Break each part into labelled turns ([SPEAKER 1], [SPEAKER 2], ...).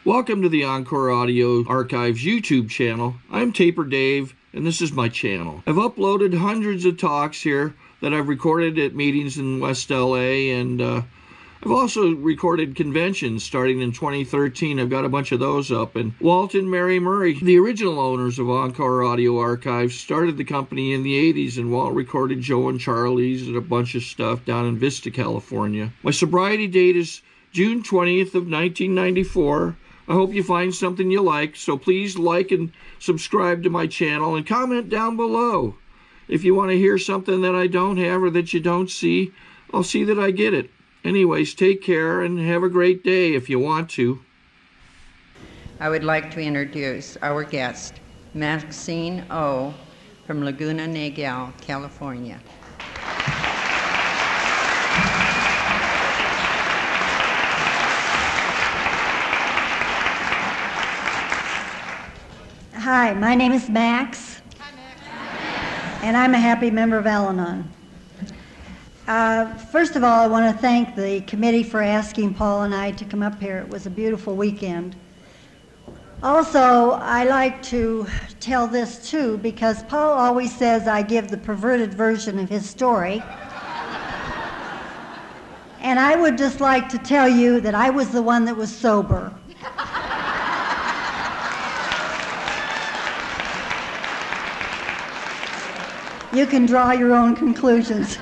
[SPEAKER 1] Welcome to the Encore Audio Archives YouTube channel. I'm Taper Dave, and this is my channel. I've uploaded hundreds of talks here that I've recorded at meetings in West LA, and I've also recorded conventions starting in 2013. I've got a bunch of those up. And Walt and Mary Murray, the original owners of Encore Audio Archives, started the company in the 80s, and Walt recorded Joe and Charlie's and a bunch of stuff down in Vista, California. My sobriety date is June 20th of 1994. I hope you find something you like, so please like and subscribe to my channel and comment down below. If you want to hear something that I don't have or that you don't see, I'll see that I get it. Anyways, take care and have a great day if you want to.
[SPEAKER 2] I would like to introduce our guest, Maxine O. from Laguna, California.
[SPEAKER 3] Hi, my name is Max. Hi, Max. And I'm a happy member of Alanon. First of all, I want to thank the committee for asking Paul and I to come up here. It was a beautiful weekend. Also, I like to tell this too, because Paul always says I give the perverted version of his story. And I would just like to tell you that I was the one that was sober. You can draw your own conclusions.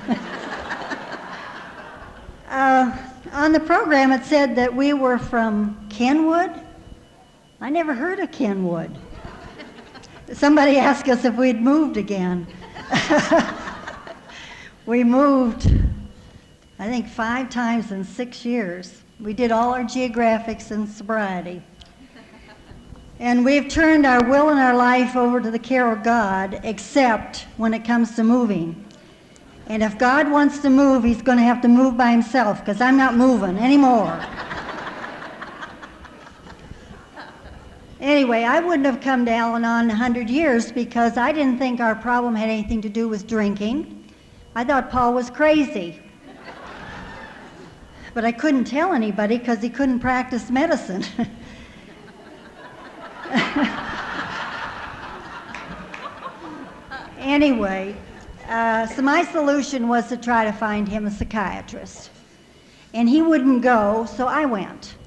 [SPEAKER 3] On the program it said that we were from Kenwood. I never heard of Kenwood. Somebody asked us if we'd moved again. We moved, I think, 5 times in 6 years. We did all our geographics and sobriety. And we've turned our will and our life over to the care of God, except when it comes to moving. And if God wants to move, he's going to have to move by himself, because I'm not moving anymore. Anyway, I wouldn't have come to Alanon 100 years because I didn't think our problem had anything to do with drinking. I thought Paul was crazy. But I couldn't tell anybody because he couldn't practice medicine. Anyway, so my solution was to try to find him a psychiatrist. And he wouldn't go, so I went.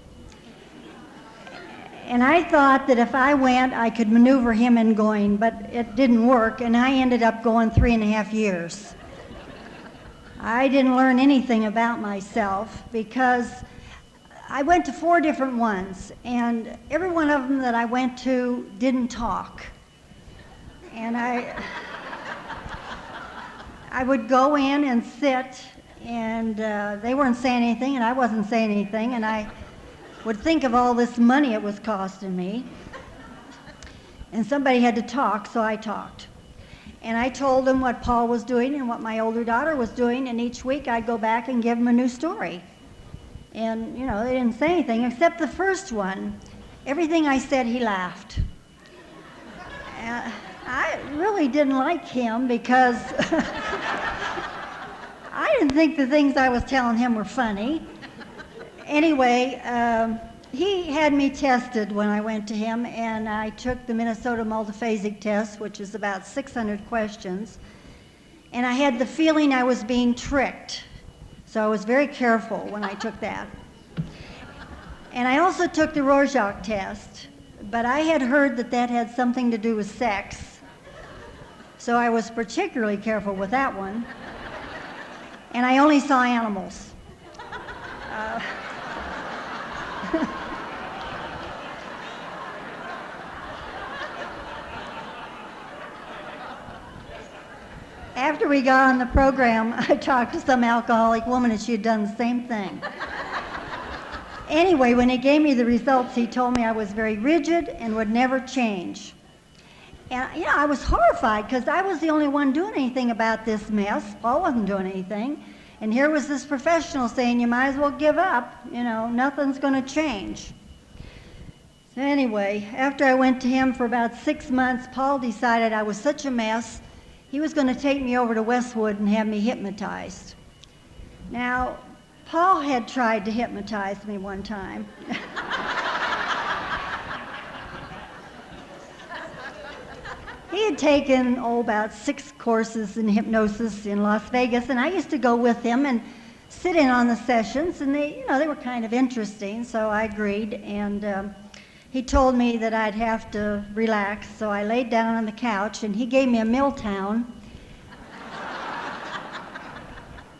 [SPEAKER 3] And I thought that if I went, I could maneuver him in going, but it didn't work, and I ended up going 3.5 years. I didn't learn anything about myself because I went to 4 different ones, and every one of them that I went to didn't talk. And I would go in and sit, and they weren't saying anything, and I wasn't saying anything, and I would think of all this money it was costing me. And somebody had to talk, so I talked. And I told them what Paul was doing and what my older daughter was doing, and each week I'd go back and give them a new story. And, you know, they didn't say anything, except the first one. Everything I said, he laughed. I really didn't like him because I didn't think the things I was telling him were funny. Anyway, he had me tested when I went to him, and I took the Minnesota multiphasic test, which is about 600 questions, and I had the feeling I was being tricked. So I was very careful when I took that. And I also took the Rorschach test, but I had heard that that had something to do with sex. So I was particularly careful with that one. And I only saw animals. After we got on the program, I talked to some alcoholic woman and she had done the same thing. Anyway, when he gave me the results, he told me I was very rigid and would never change. And, you know, I was horrified because I was the only one doing anything about this mess. Paul wasn't doing anything. And here was this professional saying, you might as well give up. You know, nothing's going to change. So anyway, after I went to him for about 6 months, Paul decided I was such a mess, he was going to take me over to Westwood and have me hypnotized. Now, Paul had tried to hypnotize me one time. had taken, about 6 courses in hypnosis in Las Vegas, and I used to go with him and sit in on the sessions, and they were kind of interesting, so I agreed, and he told me that I'd have to relax, so I laid down on the couch, and he gave me a Milltown,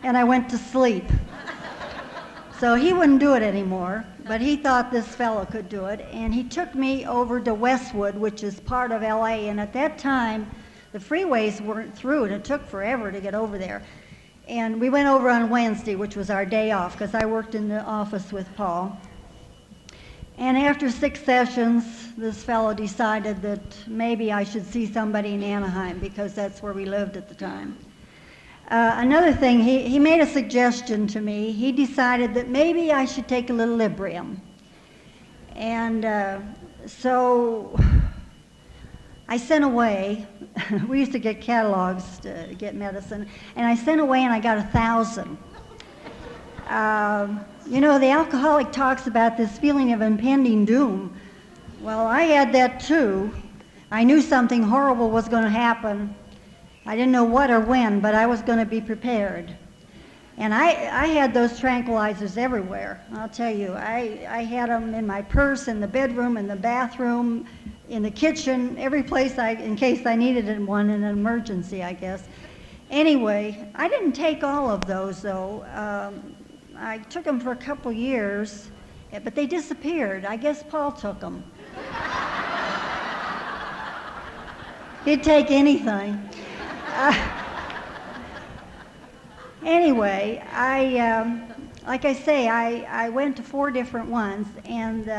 [SPEAKER 3] and I went to sleep. So he wouldn't do it anymore, but he thought this fellow could do it, and he took me over to Westwood, which is part of LA, and at that time, the freeways weren't through, and it took forever to get over there. And we went over on Wednesday, which was our day off, because I worked in the office with Paul. And after 6 sessions, this fellow decided that maybe I should see somebody in Anaheim, because that's where we lived at the time. Another thing, he made a suggestion to me. He decided that maybe I should take a little Librium. And so I sent away, we used to get catalogs to get medicine, and I sent away and I got 1,000. The alcoholic talks about this feeling of impending doom. Well, I had that too. I knew something horrible was going to happen. I didn't know what or when, but I was going to be prepared. And I had those tranquilizers everywhere. I'll tell you, I had them in my purse, in the bedroom, in the bathroom, in the kitchen, every place in case I needed one in an emergency, I guess. Anyway, I didn't take all of those, though. I took them for a couple years, but they disappeared. I guess Paul took them. He'd take anything. Anyway, like I say, I went to 4 different ones, and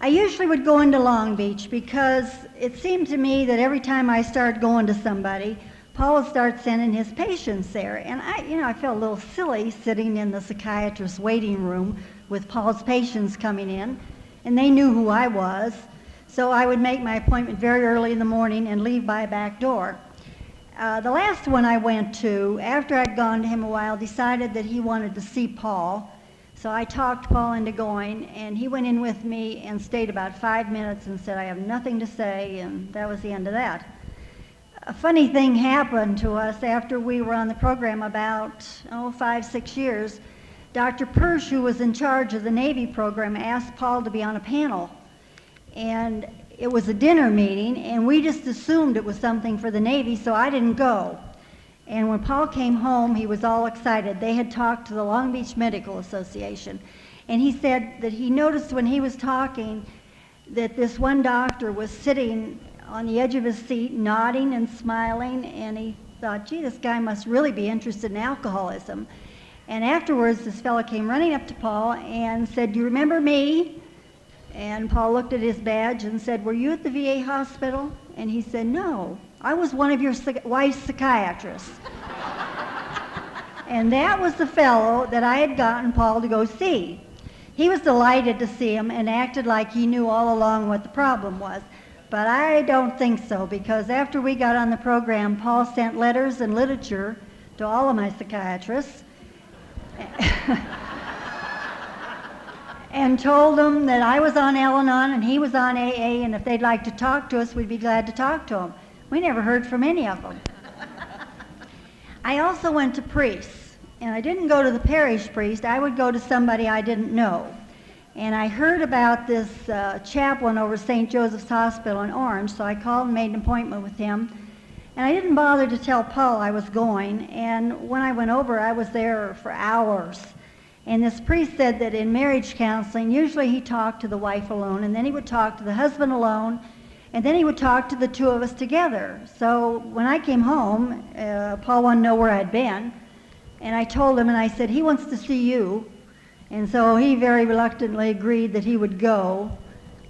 [SPEAKER 3] I usually would go into Long Beach because it seemed to me that every time I started going to somebody, Paul would start sending his patients there. And I felt a little silly sitting in the psychiatrist's waiting room with Paul's patients coming in, and they knew who I was. So I would make my appointment very early in the morning and leave by a back door. The last one I went to, after I'd gone to him a while, decided that he wanted to see Paul. So I talked Paul into going, and he went in with me and stayed about 5 minutes and said, "I have nothing to say," and that was the end of that. A funny thing happened to us after we were on the program about 5, 6 years. Dr. Persh, who was in charge of the Navy program, asked Paul to be on a panel. And it was a dinner meeting, and we just assumed it was something for the Navy, so I didn't go. And when Paul came home, he was all excited. They had talked to the Long Beach Medical Association, and he said that he noticed when he was talking that this one doctor was sitting on the edge of his seat, nodding and smiling, and he thought, gee, this guy must really be interested in alcoholism. And afterwards, this fellow came running up to Paul and said, "Do you remember me?" And Paul looked at his badge and said, "Were you at the VA hospital?" And he said, "No, I was one of your wife's psychiatrists." And that was the fellow that I had gotten Paul to go see. He was delighted to see him and acted like he knew all along what the problem was. But I don't think so, because after we got on the program, Paul sent letters and literature to all of my psychiatrists and told them that I was on Alanon and he was on AA, and if they'd like to talk to us, we'd be glad to talk to them. We never heard from any of them. I also went to priests, and I didn't go to the parish priest. I would go to somebody I didn't know. And I heard about this chaplain over St. Joseph's Hospital in Orange, so I called and made an appointment with him. And I didn't bother to tell Paul I was going, and when I went over, I was there for hours. And this priest said that in marriage counseling, usually he talked to the wife alone, and then he would talk to the husband alone, and then he would talk to the 2 of us together. So when I came home, Paul wanted to know where I'd been, and I told him, and I said, "He wants to see you." And so he very reluctantly agreed that he would go,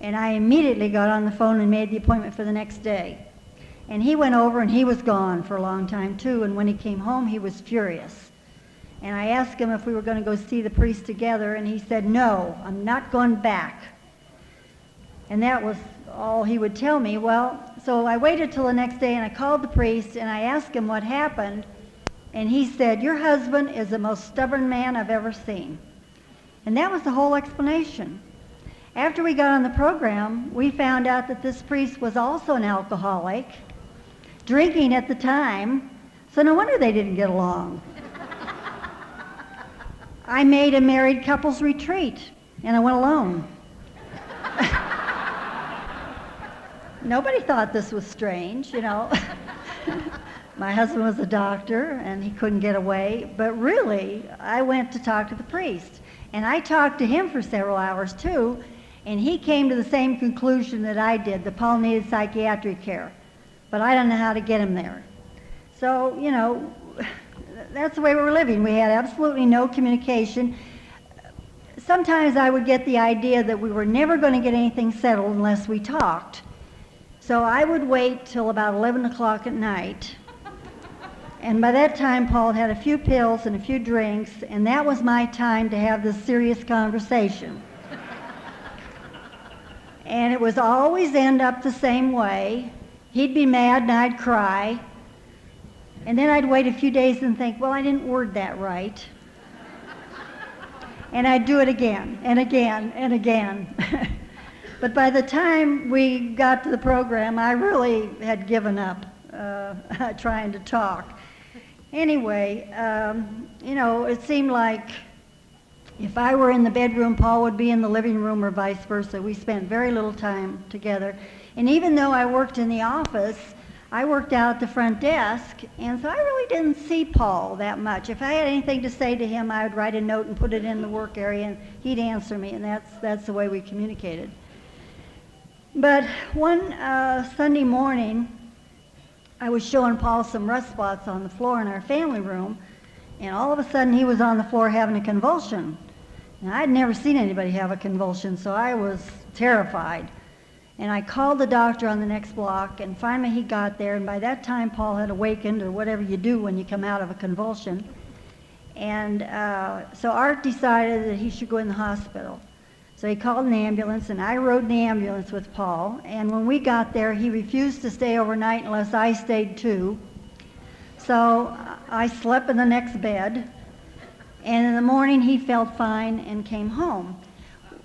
[SPEAKER 3] and I immediately got on the phone and made the appointment for the next day. And he went over, and he was gone for a long time too, and when he came home, he was furious. And I asked him if we were going to go see the priest together, and he said, "No, I'm not going back." And that was all he would tell me. Well, so I waited till the next day, and I called the priest, and I asked him what happened, and he said, "Your husband is the most stubborn man I've ever seen." And that was the whole explanation. After we got on the program, we found out that this priest was also an alcoholic, drinking at the time, so no wonder they didn't get along. I made a married couples retreat, and I went alone. Nobody thought this was strange, you know. My husband was a doctor, and he couldn't get away, but really, I went to talk to the priest. And I talked to him for several hours, too, and he came to the same conclusion that I did, that Paul needed psychiatric care. But I don't know how to get him there. So, you know, that's the way we were living. We had absolutely no communication. Sometimes I would get the idea that we were never going to get anything settled unless we talked. So I would wait till about 11 o'clock at night. And by that time, Paul had a few pills and a few drinks, and that was my time to have this serious conversation. And it was always end up the same way. He'd be mad and I'd cry. And then I'd wait a few days and think, well, I didn't word that right. And I'd do it again and again and again. But by the time we got to the program, I really had given up trying to talk. Anyway, you know, it seemed like if I were in the bedroom, Paul would be in the living room or vice versa. We spent very little time together. And even though I worked in the office, I worked out at the front desk, and so I really didn't see Paul that much. If I had anything to say to him, I would write a note and put it in the work area, and he'd answer me, and that's the way we communicated. But one Sunday morning, I was showing Paul some rust spots on the floor in our family room, and all of a sudden he was on the floor having a convulsion. And I'd never seen anybody have a convulsion, so I was terrified. And I called the doctor on the next block, and finally he got there, and by that time Paul had awakened, or whatever you do when you come out of a convulsion. And so Art decided that he should go in the hospital. So he called an ambulance, and I rode in the ambulance with Paul, and when we got there, he refused to stay overnight unless I stayed too. So I slept in the next bed, and in the morning he felt fine and came home.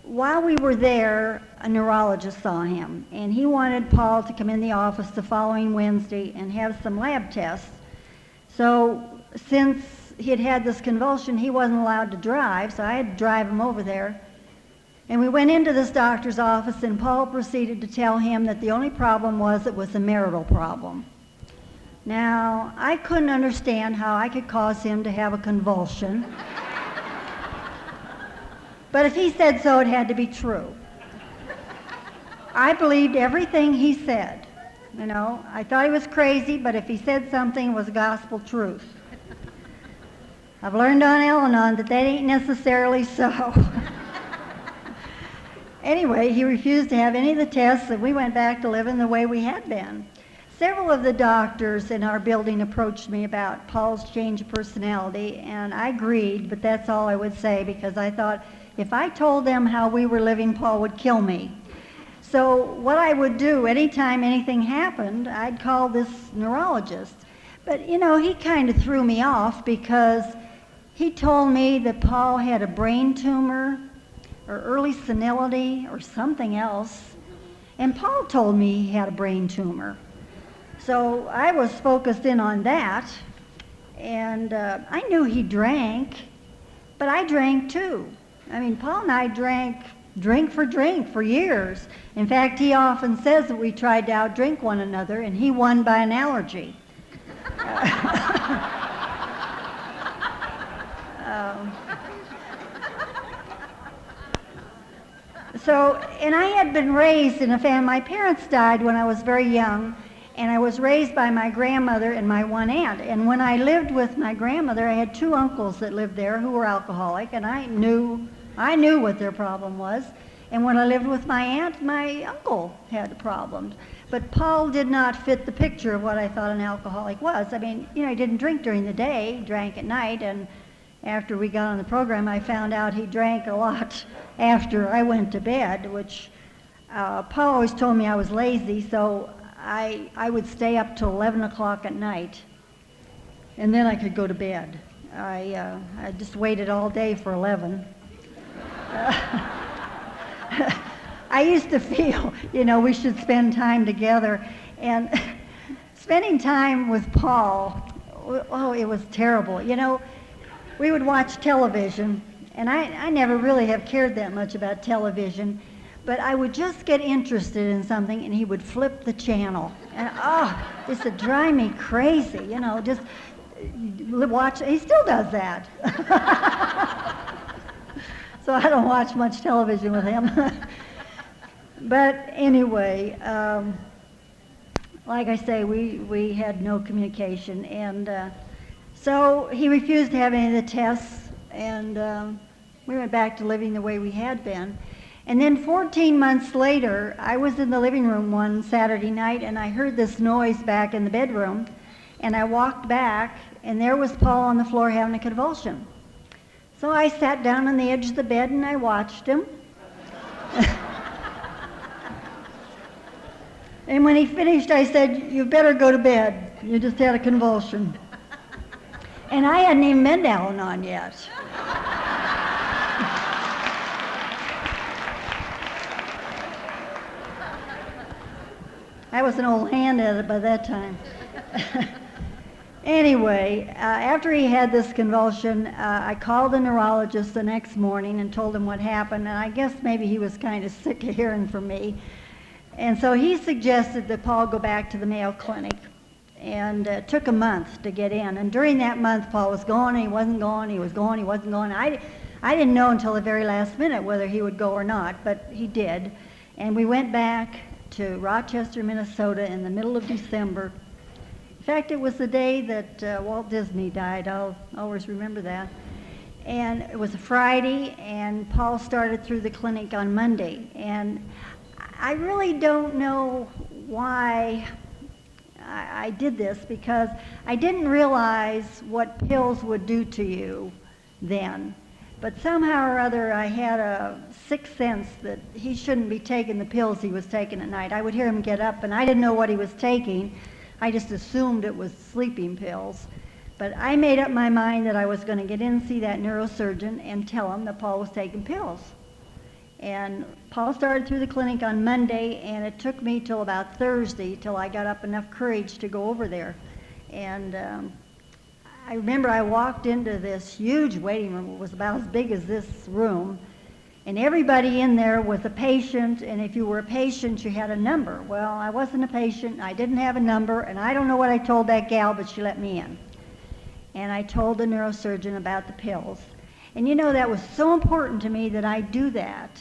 [SPEAKER 3] While we were there, a neurologist saw him, and he wanted Paul to come in the office the following Wednesday and have some lab tests. So since he had had this convulsion, he wasn't allowed to drive, so I had to drive him over there. And we went into this doctor's office, and Paul proceeded to tell him that the only problem was it was a marital problem. Now, I couldn't understand how I could cause him to have a convulsion. But if he said so, it had to be true. I believed everything he said. You know, I thought he was crazy, but if he said something, it was gospel truth. I've learned on Alanon that ain't necessarily so. Anyway, he refused to have any of the tests, and we went back to living the way we had been. Several of the doctors in our building approached me about Paul's change of personality, and I agreed, but that's all I would say, because I thought if I told them how we were living, Paul would kill me. So what I would do, anytime anything happened, I'd call this neurologist. But, you know, he kind of threw me off because he told me that Paul had a brain tumor or early senility or something else. And Paul told me he had a brain tumor. So I was focused in on that. And I knew he drank, but I drank too. I mean, Paul and I drank drink for years. In fact, he often says that we tried to outdrink one another, and he won by an allergy. And I had been raised in a family. My parents died when I was very young, and I was raised by my grandmother and my one aunt. And when I lived with my grandmother, I had two uncles that lived there who were alcoholic, and I knew what their problem was. And when I lived with my aunt, my uncle had problems. But Paul did not fit the picture of what I thought an alcoholic was. I mean, you know, he didn't drink during the day, he drank at night, and after we got on the program, I found out he drank a lot after I went to bed, which Paul always told me I was lazy, so I would stay up till 11 o'clock at night, and then I could go to bed. I just waited all day for 11. I used to feel, you know, we should spend time together, and spending time with Paul, oh, it was terrible. You know, we would watch television, and I never really have cared that much about television, but I would just get interested in something, and he would flip the channel. And, this would drive me crazy, you know, just watch. He still does that. So I don't watch much television with him. But anyway, like I say, we had no communication, and so he refused to have any of the tests, and we went back to living the way we had been. And then 14 months later, I was in the living room one Saturday night, and I heard this noise back in the bedroom, and I walked back, and there was Paul on the floor having a convulsion. So I sat down on the edge of the bed, and I watched him. And when he finished, I said, "You better go to bed. You just had a convulsion." And I hadn't even been to Alanon yet. I was an old hand at it by that time. Anyway, after he had this convulsion, I called the neurologist the next morning and told him what happened, and I guess maybe he was kind of sick of hearing from me. And so he suggested that Paul go back to the Mayo Clinic, and it took a month to get in. And during that month, Paul was going, he wasn't going, he was going, he wasn't going. I didn't know until the very last minute whether he would go or not, but he did. And we went back to Rochester, Minnesota in the middle of December. In fact, it was the day that Walt Disney died. I'll always remember that. And it was a Friday, and Paul started through the clinic on Monday. And I really don't know why I did this, because I didn't realize what pills would do to you then. But somehow or other, I had a sixth sense that he shouldn't be taking the pills he was taking at night. I would hear him get up, and I didn't know what he was taking. I just assumed it was sleeping pills. But I made up my mind that I was going to get in and see that neurosurgeon and tell him that Paul was taking pills. And Paul started through the clinic on Monday, and it took me till about Thursday till I got up enough courage to go over there. And I remember I walked into this huge waiting room. It was about as big as this room. And everybody in there was a patient, and if you were a patient, you had a number. Well, I wasn't a patient, I didn't have a number, and I don't know what I told that gal, but she let me in. And I told the neurosurgeon about the pills. And you know, that was so important to me that I do that.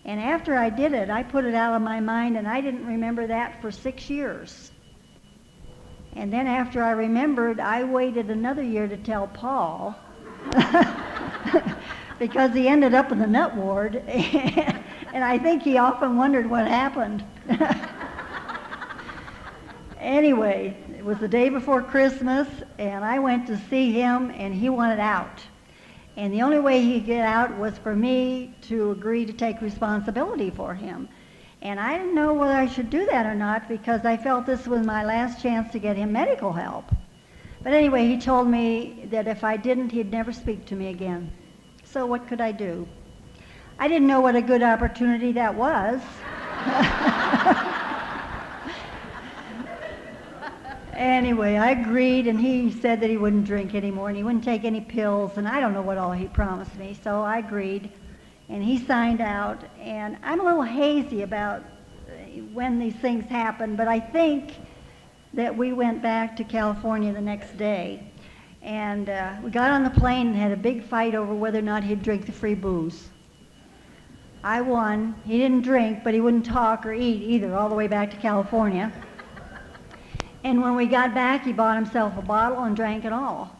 [SPEAKER 3] And after I did it, I put it out of my mind, and I didn't remember that for 6 years. And then after I remembered, I waited another year to tell Paul, because he ended up in the nut ward, and I think he often wondered what happened. Anyway, it was the day before Christmas, and I went to see him, and he wanted out. And the only way he could get out was for me to agree to take responsibility for him. And I didn't know whether I should do that or not, because I felt this was my last chance to get him medical help. But anyway, he told me that if I didn't, he'd never speak to me again. So what could I do? I didn't know what a good opportunity that was. Anyway, I agreed, and he said that he wouldn't drink anymore, and he wouldn't take any pills, and I don't know what all he promised me, so I agreed. And he signed out, and I'm a little hazy about when these things happened, but I think that we went back to California the next day, and we got on the plane and had a big fight over whether or not he'd drink the free booze. I won. He didn't drink, but he wouldn't talk or eat either all the way back to California. And when we got back, he bought himself a bottle and drank it all.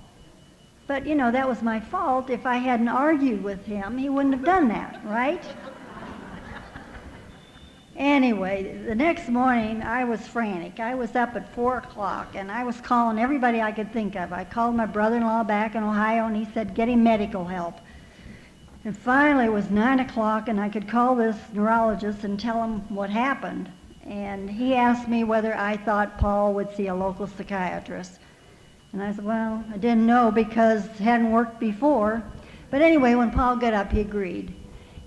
[SPEAKER 3] But, you know, that was my fault. If I hadn't argued with him, he wouldn't have done that, right? Anyway, the next morning, I was frantic. I was up at 4 o'clock, and I was calling everybody I could think of. I called my brother-in-law back in Ohio, and he said, get him medical help. And finally, it was 9 o'clock, and I could call this neurologist and tell him what happened. And he asked me whether I thought Paul would see a local psychiatrist. And I said, well, I didn't know because it hadn't worked before. But anyway, when Paul got up, he agreed.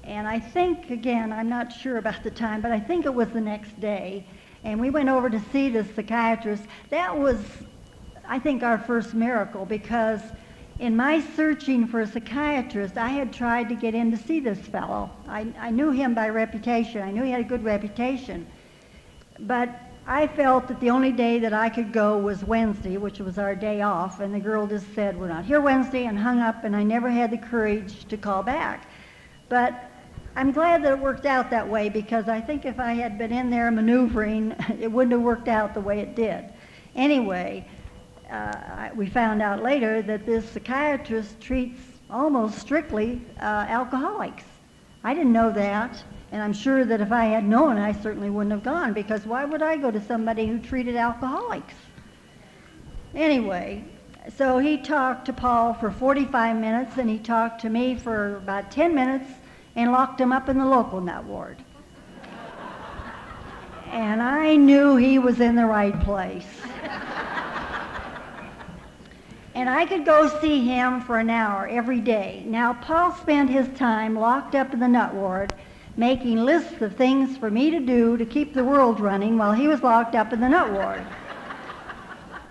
[SPEAKER 3] And I think, again, I'm not sure about the time, but I think it was the next day. And we went over to see the psychiatrist. That was, I think, our first miracle, because in my searching for a psychiatrist, I had tried to get in to see this fellow. I knew him by reputation. I knew he had a good reputation. But I felt that the only day that I could go was Wednesday, which was our day off, and the girl just said, "We're not here Wednesday," and hung up, and I never had the courage to call back. But I'm glad that it worked out that way, because I think if I had been in there maneuvering, it wouldn't have worked out the way it did. Anyway, we found out later that this psychiatrist treats almost strictly alcoholics. I didn't know that, and I'm sure that if I had known, I certainly wouldn't have gone, because why would I go to somebody who treated alcoholics? Anyway, so he talked to Paul for 45 minutes, and he talked to me for about 10 minutes, and locked him up in the local nut ward. And I knew he was in the right place. And I could go see him for an hour every day. Now, Paul spent his time locked up in the nut ward, making lists of things for me to do to keep the world running while he was locked up in the nut ward.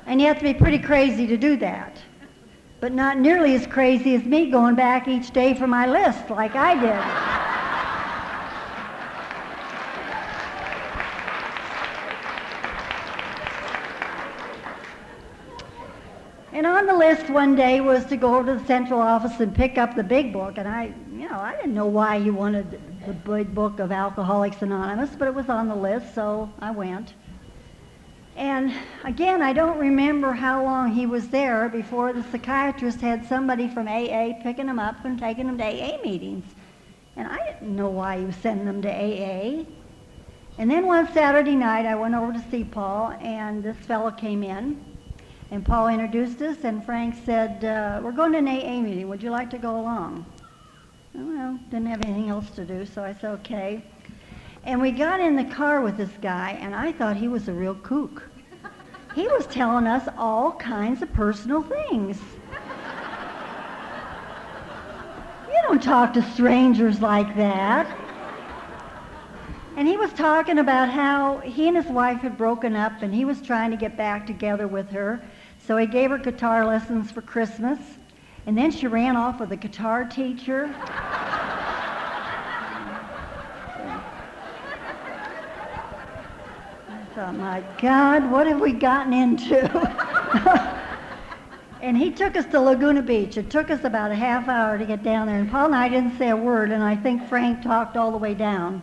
[SPEAKER 3] And you have to be pretty crazy to do that. But not nearly as crazy as me going back each day for my list like I did. And on the list one day was to go over to the central office and pick up the big book. And I didn't know why you wanted the big book of Alcoholics Anonymous, but it was on the list, so I went. And again, I don't remember how long he was there before the psychiatrist had somebody from AA picking him up and taking him to AA meetings. And I didn't know why he was sending them to AA. And then one Saturday night, I went over to see Paul, and this fellow came in. And Paul introduced us, and Frank said, "We're going to an AA meeting. Would you like to go along?" Well, didn't have anything else to do, so I said, okay. And we got in the car with this guy, and I thought he was a real kook. He was telling us all kinds of personal things. You don't talk to strangers like that. And he was talking about how he and his wife had broken up, and he was trying to get back together with her. So he gave her guitar lessons for Christmas, and then she ran off with a guitar teacher. I thought, my God, what have we gotten into? And he took us to Laguna Beach. It took us about a half hour to get down there, and Paul and I didn't say a word, and I think Frank talked all the way down.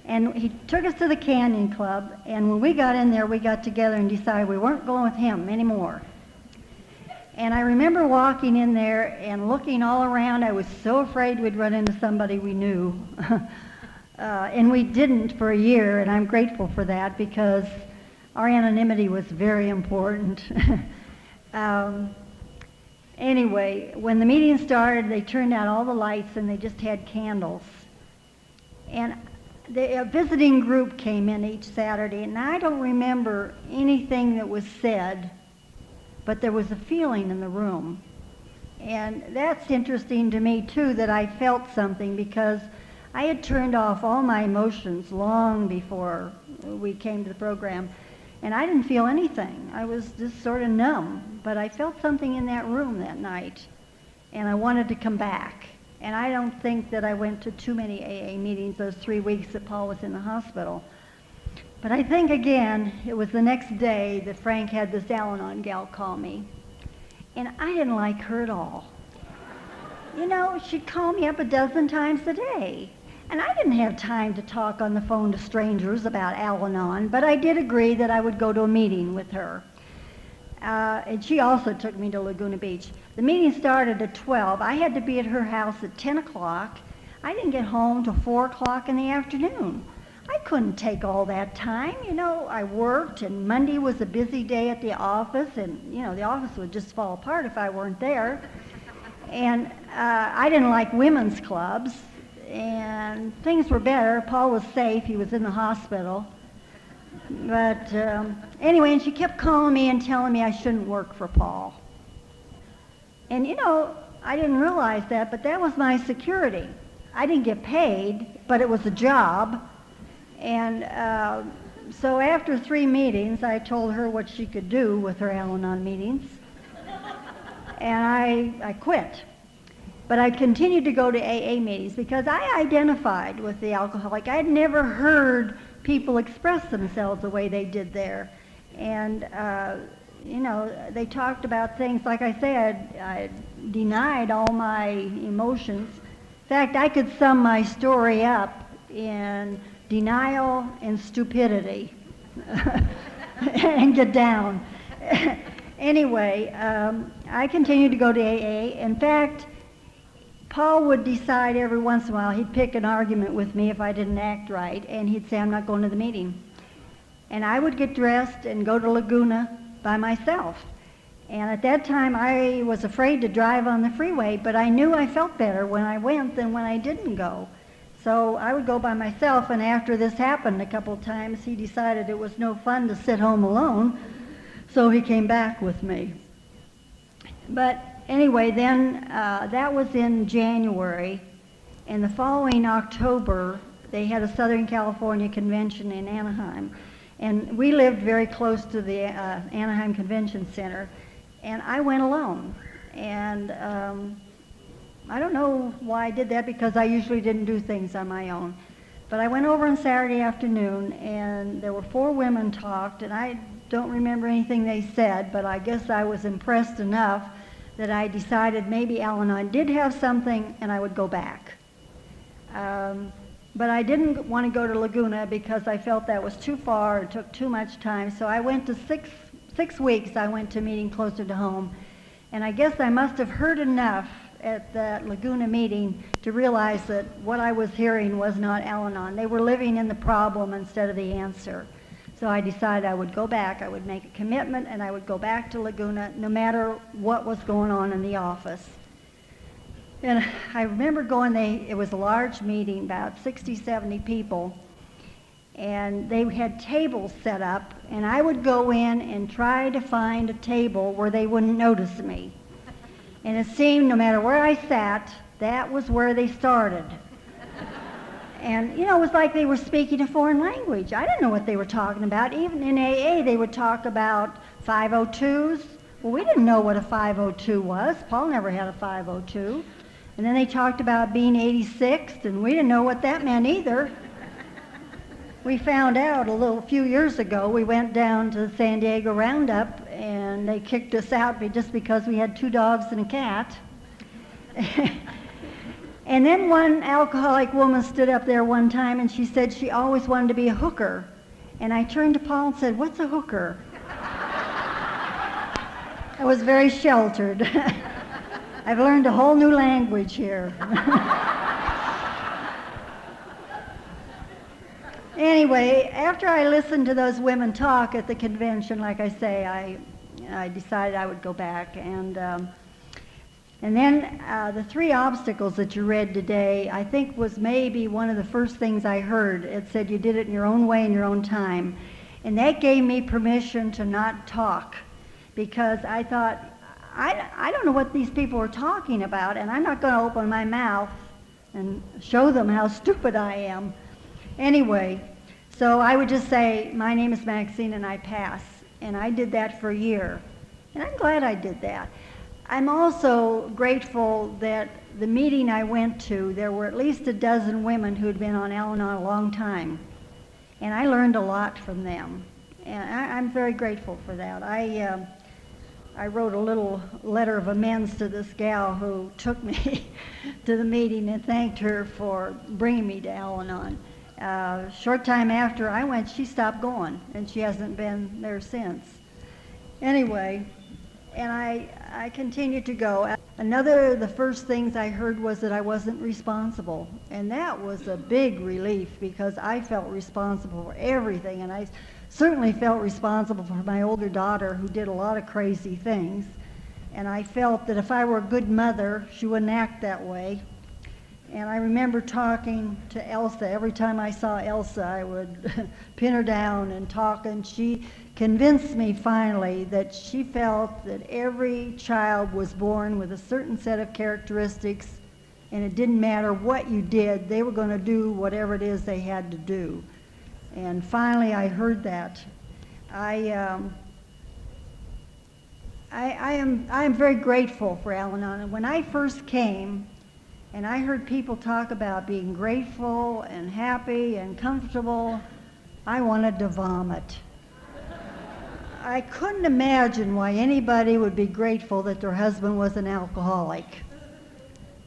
[SPEAKER 3] And he took us to the Canyon Club, and when we got in there, we got together and decided we weren't going with him anymore. And I remember walking in there and looking all around. I was so afraid we'd run into somebody we knew. And we didn't for a year, and I'm grateful for that, because our anonymity was very important. Anyway, when the meeting started, they turned out all the lights and they just had candles. And a visiting group came in each Saturday, and I don't remember anything that was said, but there was a feeling in the room. And that's interesting to me, too, that I felt something, because I had turned off all my emotions long before we came to the program, and I didn't feel anything. I was just sort of numb, but I felt something in that room that night, and I wanted to come back. And I don't think that I went to too many AA meetings those 3 weeks that Paul was in the hospital. But I think, again, it was the next day that Frank had this Alanon gal call me. And I didn't like her at all. You know, she'd call me up a dozen times a day. And I didn't have time to talk on the phone to strangers about Alanon, but I did agree that I would go to a meeting with her. And she also took me to Laguna Beach. The meeting started at 12. I had to be at her house at 10 o'clock. I didn't get home till 4 o'clock in the afternoon. I couldn't take all that time. You know, I worked, and Monday was a busy day at the office, and, you know, the office would just fall apart if I weren't there. And I didn't like women's clubs, and things were better. Paul was safe. He was in the hospital. But anyway, and she kept calling me and telling me I shouldn't work for Paul. And, you know, I didn't realize that, but that was my security. I didn't get paid, but it was a job. And So after 3 meetings, I told her what she could do with her Alanon meetings, and I quit. But I continued to go to AA meetings because I identified with the alcoholic. I'd never heard people express themselves the way they did there. And, you know, they talked about things, like I said, I denied all my emotions. In fact, I could sum my story up in denial and stupidity and get down. Anyway, I continued to go to AA. In fact, Paul would decide every once in a while, he'd pick an argument with me if I didn't act right, and he'd say, I'm not going to the meeting. And I would get dressed and go to Laguna by myself. And at that time, I was afraid to drive on the freeway, but I knew I felt better when I went than when I didn't go. So I would go by myself, and after this happened a couple of times, he decided it was no fun to sit home alone, so he came back with me. But anyway, then that was in January, and the following October, they had a Southern California convention in Anaheim, and we lived very close to the Anaheim Convention Center, and I went alone. And I don't know why I did that, because I usually didn't do things on my own. But I went over on Saturday afternoon, and there were 4 women talked, and I don't remember anything they said, but I guess I was impressed enough that I decided maybe Alanon did have something, and I would go back. But I didn't want to go to Laguna because I felt that was too far, it took too much time, so I went to six weeks, I went to a meeting closer to home, and I guess I must have heard enough at that Laguna meeting to realize that what I was hearing was not Alanon. They were living in the problem instead of the answer. So I decided I would go back, I would make a commitment, and I would go back to Laguna no matter what was going on in the office. And I remember going, it was a large meeting, about 60, 70 people, and they had tables set up, and I would go in and try to find a table where they wouldn't notice me. And it seemed no matter where I sat, that was where they started. And, you know, it was like they were speaking a foreign language. I didn't know what they were talking about. Even in AA, they would talk about 502s. Well, we didn't know what a 502 was. Paul never had a 502. And then they talked about being 86th, and we didn't know what that meant either. We found out a few years ago. We went down to the San Diego Roundup, and they kicked us out just because we had 2 dogs and a cat. And then one alcoholic woman stood up there one time, and she said she always wanted to be a hooker. And I turned to Paul and said, "What's a hooker?" I was very sheltered. I've learned a whole new language here. Anyway, after I listened to those women talk at the convention, like I say, I decided I would go back. And then the 3 obstacles that you read today, I think was maybe one of the first things I heard. It said you did it in your own way, in your own time. And that gave me permission to not talk, because I thought, I don't know what these people are talking about, and I'm not going to open my mouth and show them how stupid I am. Anyway, so I would just say, my name is Maxine and I pass. And I did that for a year. And I'm glad I did that. I'm also grateful that the meeting I went to, there were at least a dozen women who had been on Alanon a long time. And I learned a lot from them. And I'm very grateful for that. I wrote a little letter of amends to this gal who took me to the meeting and thanked her for bringing me to Alanon. Short time after I went, she stopped going, and she hasn't been there since. Anyway, and I continued to go. The first things I heard was that I wasn't responsible, and that was a big relief, because I felt responsible for everything, and I certainly felt responsible for my older daughter, who did a lot of crazy things, and I felt that if I were a good mother, she wouldn't act that way. And I remember talking to Elsa. Every time I saw Elsa, I would pin her down and talk, and she convinced me finally that she felt that every child was born with a certain set of characteristics, and it didn't matter what you did, they were going to do whatever it is they had to do. And finally I heard that. I am very grateful for Alanon. And when I first came and I heard people talk about being grateful and happy and comfortable, I wanted to vomit. I couldn't imagine why anybody would be grateful that their husband was an alcoholic.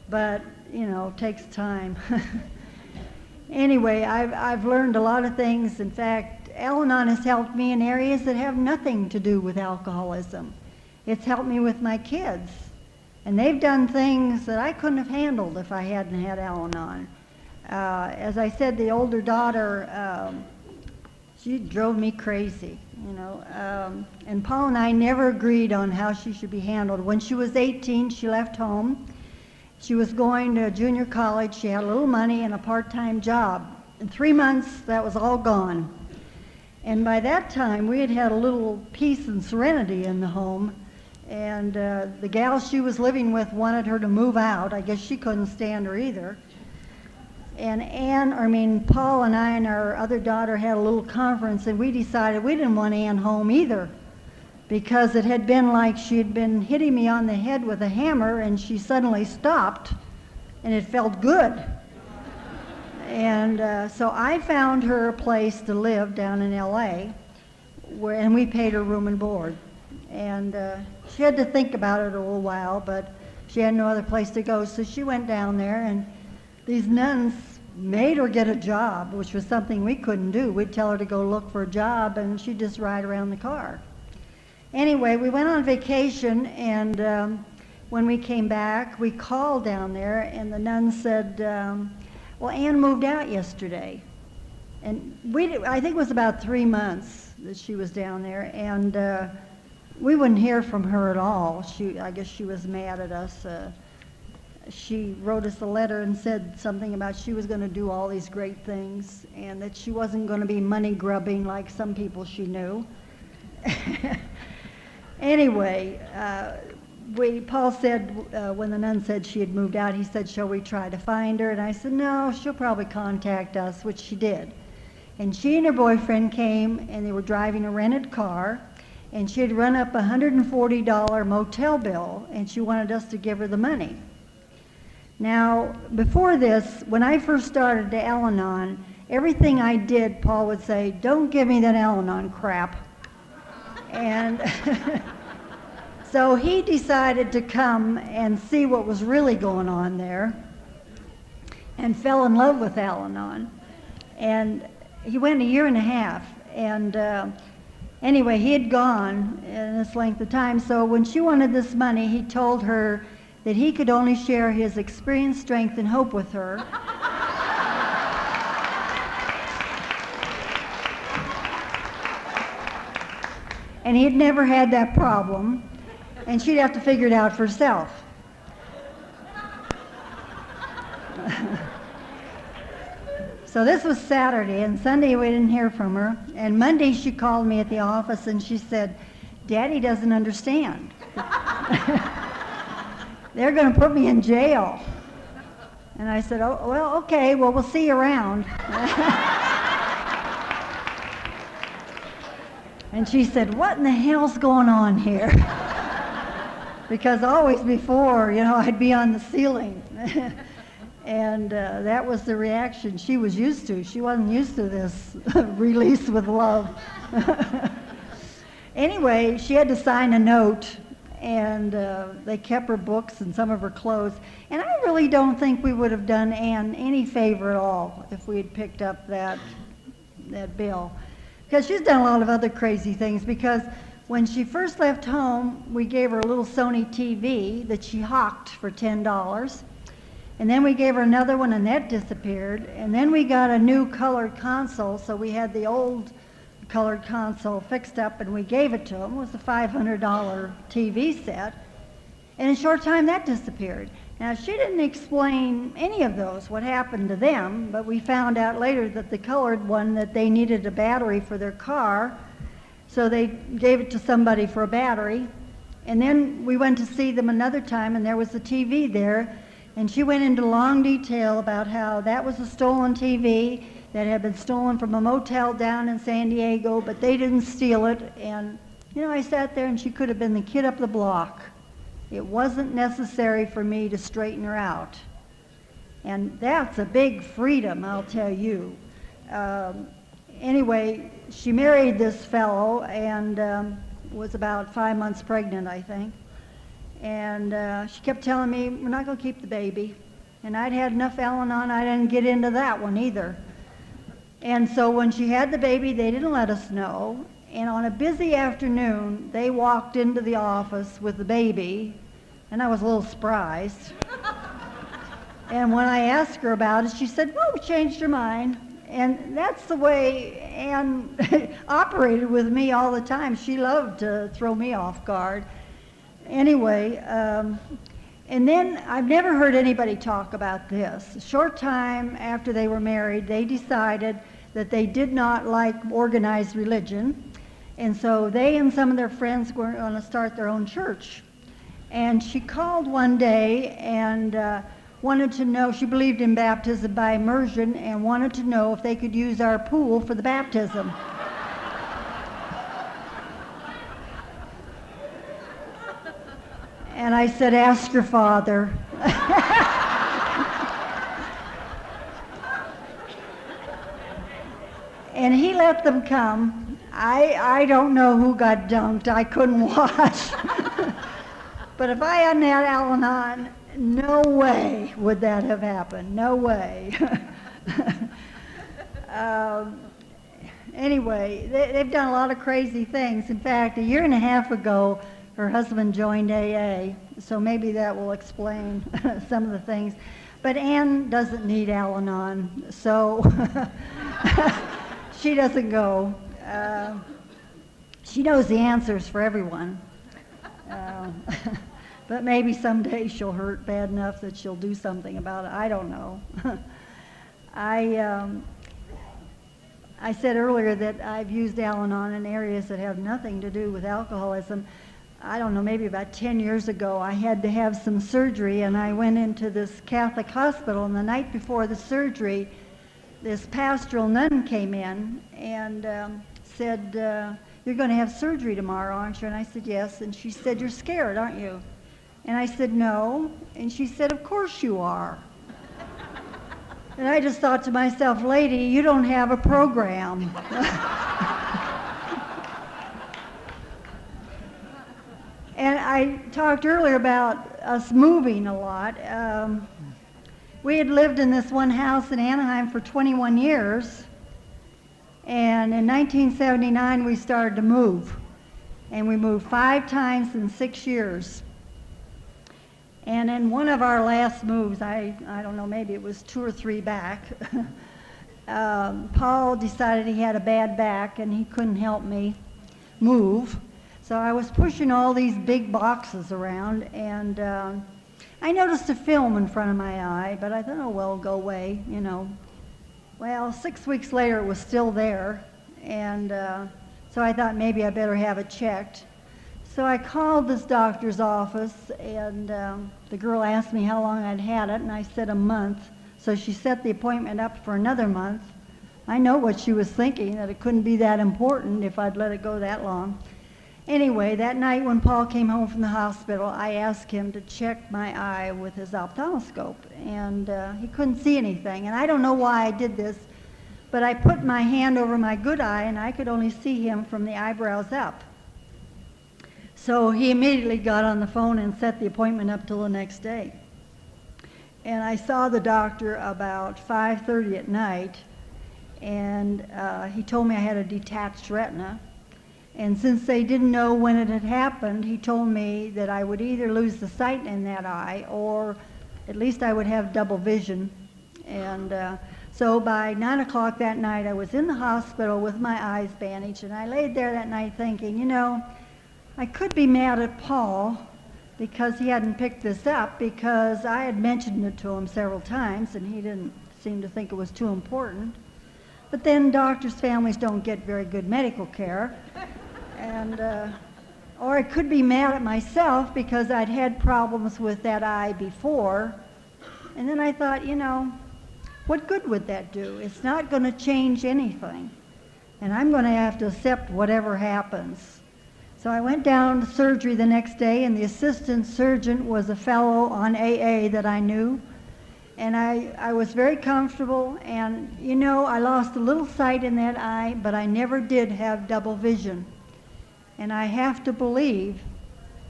[SPEAKER 3] But, you know, it takes time. Anyway, I've learned a lot of things. In fact, Alanon has helped me in areas that have nothing to do with alcoholism. It's helped me with my kids. And they've done things that I couldn't have handled if I hadn't had Alanon. As I said, the older daughter, she drove me crazy, you know. And Paul and I never agreed on how she should be handled. When she was 18, she left home. She was going to junior college. She had a little money and a part-time job. In 3 months, that was all gone. And by that time, we had a little peace and serenity in the home. And the gal she was living with wanted her to move out. I guess she couldn't stand her either. And Paul and I and our other daughter had a little conference, and we decided we didn't want Ann home either, because it had been like she had been hitting me on the head with a hammer, and she suddenly stopped, and it felt good. And so I found her a place to live down in LA, and we paid her room and board. And she had to think about it a little while, but she had no other place to go, so she went down there, and these nuns made her get a job, which was something we couldn't do. We'd tell her to go look for a job, and she'd just ride around the car. Anyway, we went on vacation, and when we came back, we called down there, and the nun said, well, Ann moved out yesterday. And I think it was about 3 months that she was down there, and we wouldn't hear from her at all. I guess she was mad at us. She wrote us a letter and said something about she was going to do all these great things, and that she wasn't going to be money grubbing like some people she knew. Anyway, Paul said, when the nun said she had moved out, he said, shall we try to find her? And I said, no, she'll probably contact us, which she did. And she and her boyfriend came, and they were driving a rented car, and she had run up a $140 motel bill, and she wanted us to give her the money. Now, before this, when I first started to Alanon, everything I did, Paul would say, don't give me that Alanon crap. And so he decided to come and see what was really going on there, and fell in love with Alanon. And he went 1.5 years, and anyway, he had gone in this length of time, so when she wanted this money, he told her that he could only share his experience, strength, and hope with her. And he had never had that problem, and she'd have to figure it out for herself. So this was Saturday, and Sunday we didn't hear from her, and Monday she called me at the office and she said, Daddy doesn't understand. They're going to put me in jail. And I said, oh, well, okay, well, we'll see you around. And she said, what in the hell's going on here? Because always before, you know, I'd be on the ceiling. And that was the reaction she was used to. She wasn't used to this release with love. Anyway, she had to sign a note, and they kept her books and some of her clothes. And I really don't think we would have done Ann any favor at all if we had picked up that bill. Because she's done a lot of other crazy things, because when she first left home, we gave her a little SONY TV that she hawked for $10. And then we gave her another one, and that disappeared. And then we got a new colored console, so we had the old colored console fixed up, and we gave it to them. It was a $500 TV set. And in a short time, that disappeared. Now, she didn't explain any of those, what happened to them, but we found out later that the colored one, that they needed a battery for their car, so they gave it to somebody for a battery. And then we went to see them another time, and there was the TV there, and she went into long detail about how that was a stolen TV, that had been stolen from a motel down in San Diego, but they didn't steal it. And, you know, I sat there and she could have been the kid up the block. It wasn't necessary for me to straighten her out. And that's a big freedom, I'll tell you. Anyway, she married this fellow and was about 5 months pregnant, I think. And she kept telling me, we're not going to keep the baby. And I'd had enough Alanon, I didn't get into that one either. And so when she had the baby, they didn't let us know. And on a busy afternoon, they walked into the office with the baby, and I was a little surprised. And when I asked her about it, she said, well, we changed her mind. And that's the way Ann operated with me all the time. She loved to throw me off guard. Anyway, and then I've never heard anybody talk about this. A short time after they were married, they decided that they did not like organized religion. And so they and some of their friends were going to start their own church. And she called one day and wanted to know, she believed in baptism by immersion, and wanted to know if they could use our pool for the baptism. And I said, ask your father. And he let them come. I don't know who got dunked. I couldn't watch. But if I hadn't had Alanon, no way would that have happened. No way. Anyway, they've done a lot of crazy things. In fact, a year and a half ago, her husband joined AA, so maybe that will explain some of the things. But Ann doesn't need Alanon, so she doesn't go. She knows the answers for everyone. But maybe someday she'll hurt bad enough that she'll do something about it. I don't know. I said earlier that I've used Alanon in areas that have nothing to do with alcoholism. I don't know, maybe about 10 years ago, I had to have some surgery, and I went into this Catholic hospital, and the night before the surgery, this pastoral nun came in and said, you're going to have surgery tomorrow, aren't you? And I said, yes. And she said, you're scared, aren't you? And I said, no. And she said, of course you are. And I just thought to myself, lady, you don't have a program. And I talked earlier about us moving a lot. We had lived in this one house in Anaheim for 21 years. And in 1979, we started to move. And we moved 5 times in 6 years. And in one of our last moves, I don't know, maybe it was 2 or 3 back, Paul decided he had a bad back and he couldn't help me move. So I was pushing all these big boxes around, and I noticed a film in front of my eye, but I thought, oh, well, go away, you know. Well, 6 weeks later, it was still there, and so I thought maybe I better have it checked. So I called this doctor's office, and the girl asked me how long I'd had it, and I said a month. So she set the appointment up for another month. I know what she was thinking, that it couldn't be that important if I'd let it go that long. Anyway, that night when Paul came home from the hospital, I asked him to check my eye with his ophthalmoscope, and he couldn't see anything. And I don't know why I did this, but I put my hand over my good eye, and I could only see him from the eyebrows up. So he immediately got on the phone and set the appointment up till the next day. And I saw the doctor about 5:30 at night, and he told me I had a detached retina. And since they didn't know when it had happened, he told me that I would either lose the sight in that eye, or at least I would have double vision. And so by 9 o'clock that night, I was in the hospital with my eyes bandaged, and I laid there that night thinking, you know, I could be mad at Paul because he hadn't picked this up, because I had mentioned it to him several times, and he didn't seem to think it was too important. But then doctors' families don't get very good medical care. And, or I could be mad at myself because I'd had problems with that eye before. And then I thought, you know, what good would that do? It's not going to change anything. And I'm going to have to accept whatever happens. So I went down to surgery the next day, and the assistant surgeon was a fellow on AA that I knew. And I was very comfortable, and you know, I lost a little sight in that eye, but I never did have double vision. And I have to believe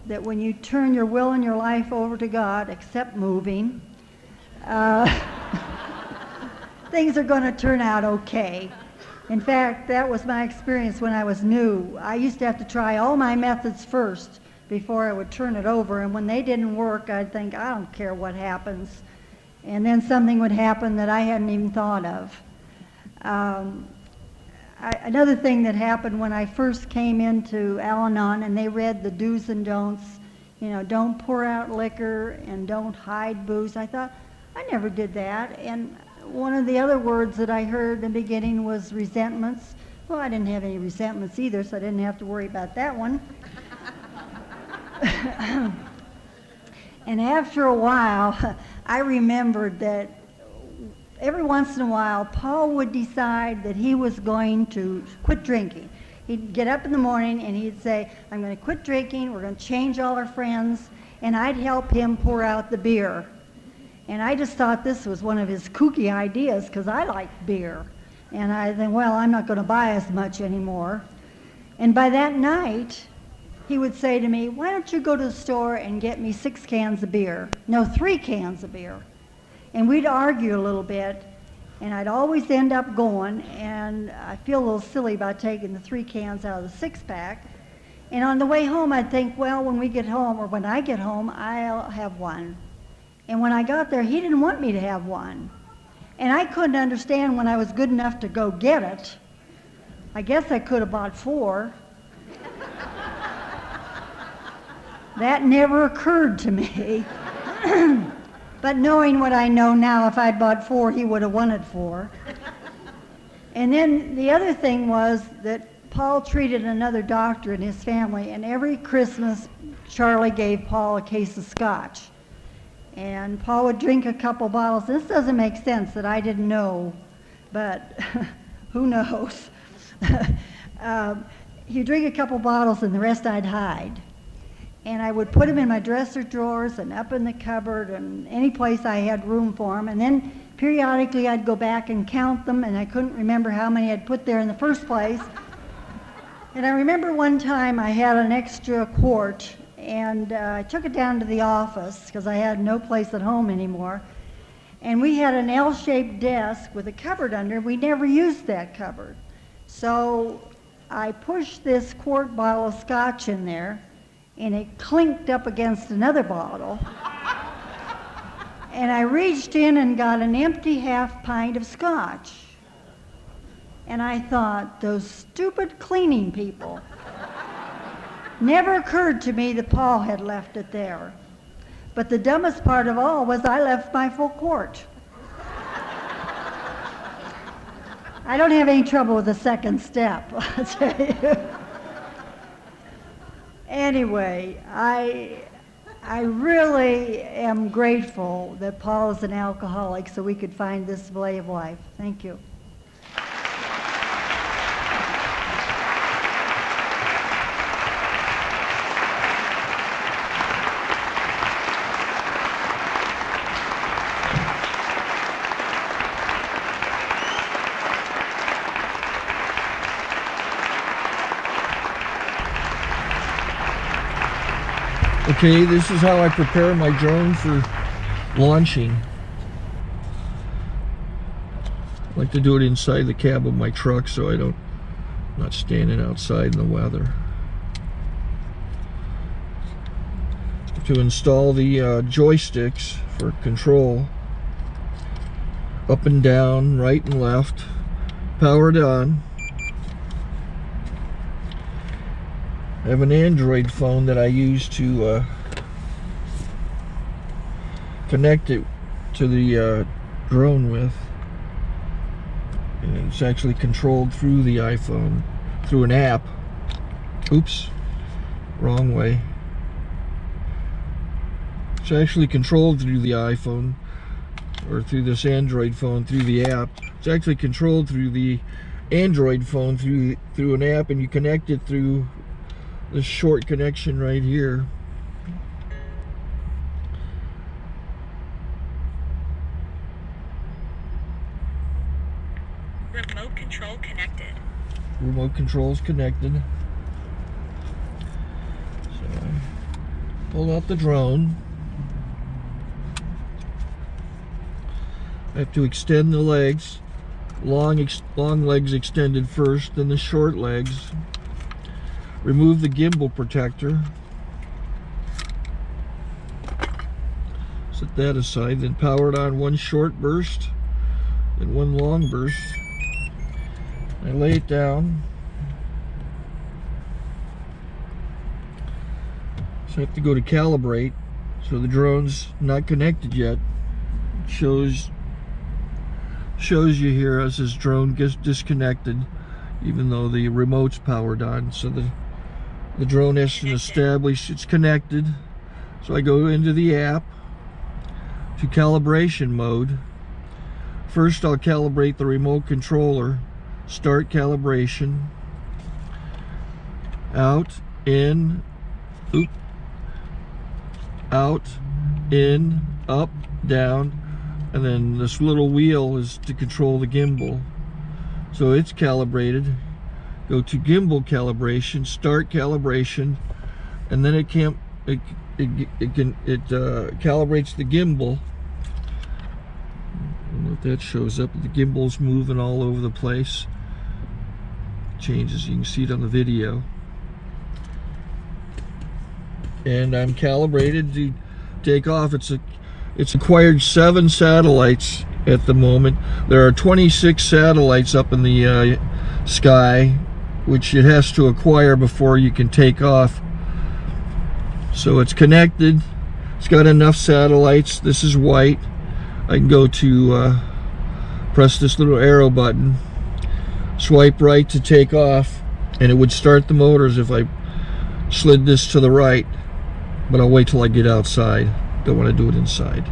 [SPEAKER 3] that when you turn your will and your life over to God, except moving, things are going to turn out okay. In fact, that was my experience when I was new. I used to have to try all my methods first before I would turn it over, and when they didn't work, I'd think, I don't care what happens. And then something would happen that I hadn't even thought of. Another thing that happened when I first came into Alanon and they read the do's and don'ts, you know, don't pour out liquor and don't hide booze. I thought, I never did that. And one of the other words that I heard in the beginning was resentments. Well, I didn't have any resentments either, so I didn't have to worry about that one. And after a while, I remembered that every once in a while, Paul would decide that he was going to quit drinking. He'd get up in the morning and he'd say, I'm going to quit drinking, we're going to change all our friends, and I'd help him pour out the beer. And I just thought this was one of his kooky ideas because I like beer. And I think, well, I'm not going to buy as much anymore. And by that night, he would say to me, why don't you go to the store and get me 6 cans of beer? No, 3 cans of beer. And we'd argue a little bit, and I'd always end up going, and I feel a little silly about taking the 3 cans out of the 6-pack. And on the way home, I'd think, well, when we get home, or when I get home, I'll have 1. And when I got there, he didn't want me to have 1. And I couldn't understand when I was good enough to go get it. I guess I could have bought 4. That never occurred to me. But knowing what I know now, if I'd bought 4, he would have wanted 4. And then the other thing was that Paul treated another doctor in his family, and every Christmas, Charlie gave Paul a case of scotch. And Paul would drink a couple bottles. This doesn't make sense that I didn't know, but who knows? He'd drink a couple bottles and the rest I'd hide. And I would put them in my dresser drawers and up in the cupboard and any place I had room for them. And then periodically I'd go back and count them, and I couldn't remember how many I'd put there in the first place. And I remember one time I had an extra quart, and I took it down to the office because I had no place at home anymore. And we had an L-shaped desk with a cupboard under. We never used that cupboard. So I pushed this quart bottle of scotch in there, and it clinked up against another bottle. And I reached in and got an empty half pint of scotch. And I thought, those stupid cleaning people. Never occurred to me that Paul had left it there. But the dumbest part of all was I left my full quart. I don't have any trouble with the second step, I'll tell you. Anyway, I really am grateful that Paul is an alcoholic so we could find this way of life. Thank you.
[SPEAKER 1] Okay, this is how I prepare my drone for launching. I like to do it inside the cab of my truck so I'm not standing outside in the weather. To install the joysticks for control, up and down, right and left, powered on. I have an Android phone that I use to connect it to the drone with. And it's actually controlled through the iPhone, through an app. Oops, wrong way. It's actually controlled through the iPhone or through this Android phone through the app. It's actually controlled through the Android phone through an app, and you connect it through this short connection right here.
[SPEAKER 4] Remote control connected.
[SPEAKER 1] Remote control is connected. So pull out the drone. I have to extend the legs. Long legs extended first, then the short legs. Remove the gimbal protector. Set that aside, then power it on one short burst, then one long burst. I lay it down. So I have to go to calibrate. So the drone's not connected yet. It shows you here as this drone gets disconnected, even though the remote's powered on. So the drone has to establish it's connected. So I go into the app to calibration mode. First I'll calibrate the remote controller. Start calibration. Out, in, out, in, up, down, and then this little wheel is to control the gimbal. So it's calibrated. Go to gimbal calibration, start calibration, and then it calibrates the gimbal. I don't know if that shows up. The gimbal's moving all over the place. Changes, you can see it on the video. And I'm calibrated to take off. It's acquired 7 satellites at the moment. There are 26 satellites up in the sky, which it has to acquire before you can take off. So it's connected. It's got enough satellites. This is white. I can go to press this little arrow button, swipe right to take off, and it would start the motors if I slid this to the right, but I'll wait till I get outside. Don't want to do it inside.